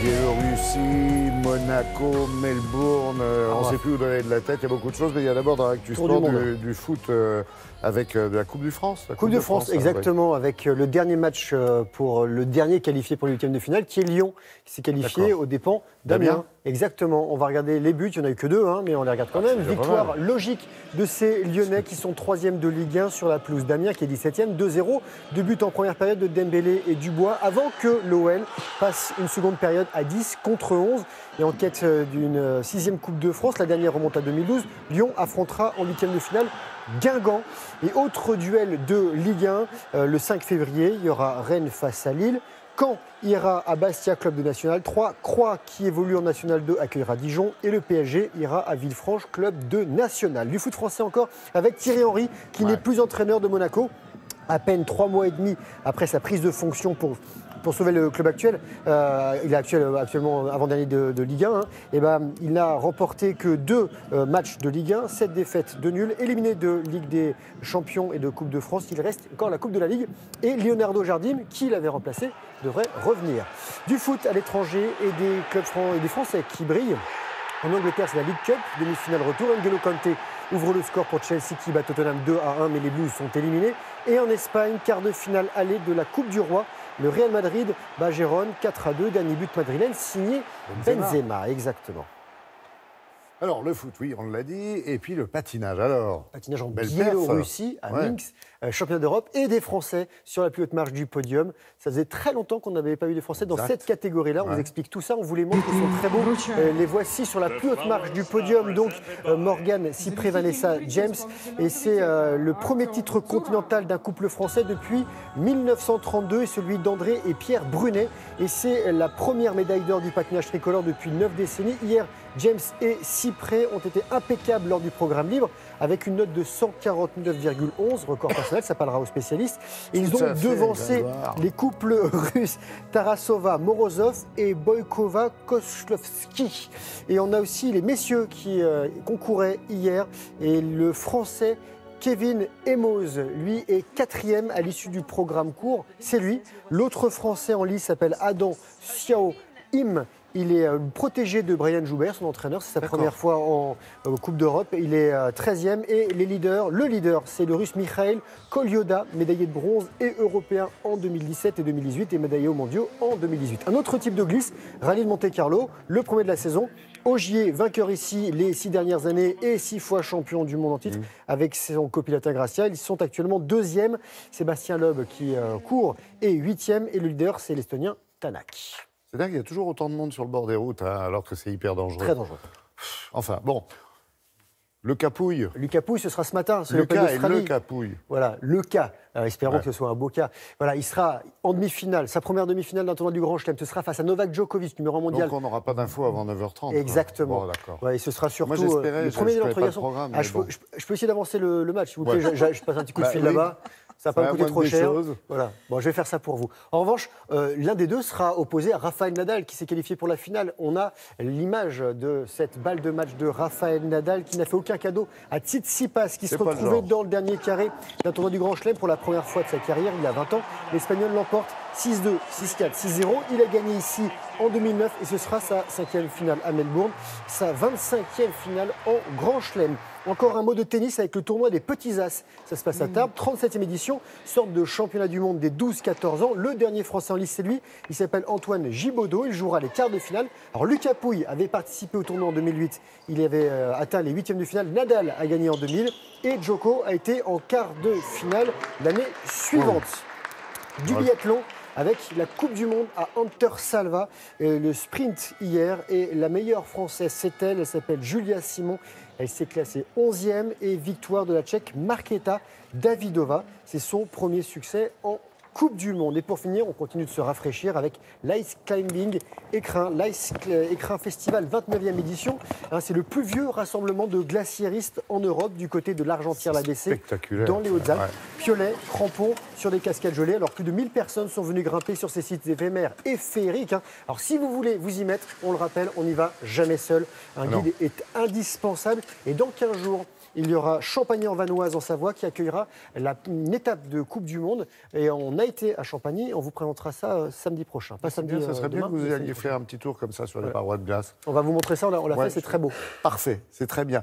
Biélorussie, Monaco, Melbourne, on ne sait plus où donner de la tête, il y a beaucoup de choses, mais il y a d'abord dans l'actu sport du foot avec de la Coupe de France. Coupe de France, exactement, avec le dernier match pour le dernier qualifié pour le huitième de finale, qui est Lyon, qui s'est qualifié aux dépens d'Amiens. Exactement, on va regarder les buts, il n'y en a eu que 2, mais on les regarde quand même. Victoire logique de ces Lyonnais qui sont 3e de Ligue 1 sur la pelouse d'Amiens qui est 17e, 2-0. 2 buts en première période de Dembélé et Dubois, avant que l'OL passe une seconde période à 10 contre 11. Et en quête d'une 6e Coupe de France, la dernière remonte à 2012, Lyon affrontera en 8e de finale Guingamp. Et autre duel de Ligue 1, le 5 février, il y aura Rennes face à Lille. Caen ira à Bastia, club de National 3. Croix, qui évolue en National 2, accueillera Dijon. Et le PSG ira à Villefranche, club de National. Du foot français encore, avec Thierry Henry, qui n'est plus entraîneur de Monaco. À peine 3 mois et demi après sa prise de fonction pour sauver le club actuel, il est actuellement avant-dernier de Ligue 1, il n'a remporté que 2 matchs de Ligue 1, 7 défaites, 2 nuls, éliminé de Ligue des Champions et de Coupe de France. Il reste encore la Coupe de la Ligue et Leonardo Jardim, qui l'avait remplacé, devrait revenir. Du foot à l'étranger et des clubs et des Français qui brillent. En Angleterre, c'est la League Cup, demi-finale retour. N'Golo Kanté ouvre le score pour Chelsea qui bat Tottenham 2-1, mais les Blues sont éliminés. Et en Espagne, quart de finale aller de la Coupe du Roi. Le Real Madrid bat Gérone 4-2, dernier but madrilène signé Benzema. Exactement. Alors, le foot, oui, on l'a dit. Et puis le patinage, alors. Patinage en Biélorussie, à Minsk, championnat d'Europe, et des Français sur la plus haute marche du podium. Ça faisait très longtemps qu'on n'avait pas eu des Français dans cette catégorie-là. On vous explique tout ça, on vous les montre, ils sont très beaux. Les voici sur la plus haute marche du podium. Donc, Morgane Cyprès, Vanessa James. Et c'est le premier titre continental d'un couple français depuis 1932, et celui d'André et Pierre Brunet. Et c'est la première médaille d'or du patinage tricolore depuis 9 décennies. Hier, James et Cyprès ont été impeccables lors du programme libre avec une note de 149,11, record personnel, ça parlera aux spécialistes. Et ils ont devancé les couples russes Tarasova, Morozov et Boykova-Kozlovski. Et on a aussi les messieurs qui concouraient hier, et le français Kevin Emoz, lui, est 4e à l'issue du programme court. C'est lui. L'autre français en lice s'appelle Adam Xiao Im. Il est protégé de Brian Joubert, son entraîneur. C'est sa première fois en Coupe d'Europe. Il est 13e. Et le leader, c'est le russe Mikhail Kolyoda, médaillé de bronze et européen en 2017 et 2018 et médaillé aux mondiaux en 2018. Un autre type de glisse, rallye de Monte-Carlo, le premier de la saison. Ogier, vainqueur ici les 6 dernières années et 6 fois champion du monde en titre avec son copilote Gracia. Ils sont actuellement 2e. Sébastien Loeb qui court est 8e. Et le leader, c'est l'Estonien Tanak. C'est dingue, il y a toujours autant de monde sur le bord des routes, alors que c'est hyper dangereux. Très dangereux. Enfin, bon. Le Capouille. Le Capouille, ce sera ce matin. Le cas et le Capouille. Voilà, le cas. Espérons que ce soit un beau cas. Voilà, il sera en demi-finale, sa première demi-finale d'un tournoi du Grand Chelem. Ce sera face à Novak Djokovic, numéro 1 mondial. Donc on n'aura pas d'infos avant 9h30. Exactement. Bon, d'accord. Ouais, et ce sera surtout le premier de l'entre-garçons. Je peux essayer d'avancer le match, s'il vous plaît. Je passe un petit coup de fil là-bas. Ça va pas me coûter trop cher. Voilà. Bon, je vais faire ça pour vous. En revanche, l'un des deux sera opposé à Rafael Nadal, qui s'est qualifié pour la finale. On a l'image de cette balle de match de Rafael Nadal, qui n'a fait aucun cadeau à Tsitsipas, qui se retrouvait dans le dernier carré d'un tournoi du Grand Chelem pour la première fois de sa carrière. Il a 20 ans. L'Espagnol l'emporte 6-2, 6-4, 6-0. Il a gagné ici en 2009 et ce sera sa 5e finale à Melbourne, sa 25e finale en Grand Chelem. Encore un mot de tennis avec le tournoi des Petits As. Ça se passe à Tarbes, 37e édition, sorte de championnat du monde des 12-14 ans. Le dernier Français en lice, c'est lui. Il s'appelle Antoine Gibaudot. Il jouera les quarts de finale. Alors, Lucas Pouille avait participé au tournoi en 2008. Il avait atteint les 8e de finale. Nadal a gagné en 2000. Et Djoko a été en quart de finale l'année suivante. Du biathlon avec la Coupe du Monde à Antersalva. Le sprint hier. Et la meilleure Française, c'est elle. Elle s'appelle Julia Simon. Elle s'est classée 11e et victoire de la Tchèque Markéta Davidová. C'est son premier succès en Coupe du Monde. Et pour finir, on continue de se rafraîchir avec l'Ice Climbing Écrin. l'Ice Écrin Festival, 29e édition. C'est le plus vieux rassemblement de glaciéristes en Europe du côté de l'Argentière-la-Bessée, dans les Hautes-Alpes. Ouais. Piolets, crampons sur des cascades gelées. Alors plus de 1000 personnes sont venues grimper sur ces sites éphémères et féeriques. Alors si vous voulez vous y mettre, on le rappelle, on n'y va jamais seul. Un guide est indispensable. Et dans 15 jours, il y aura Champagny-en-Vanoise en Savoie qui accueillera une étape de Coupe du Monde. Et on a été à Champagny, on vous présentera ça samedi prochain. Pas samedi, ça serait bien que vous alliez faire un petit tour comme ça sur les parois de glace. On va vous montrer ça, on l'a fait, c'est très beau. Parfait, c'est très bien.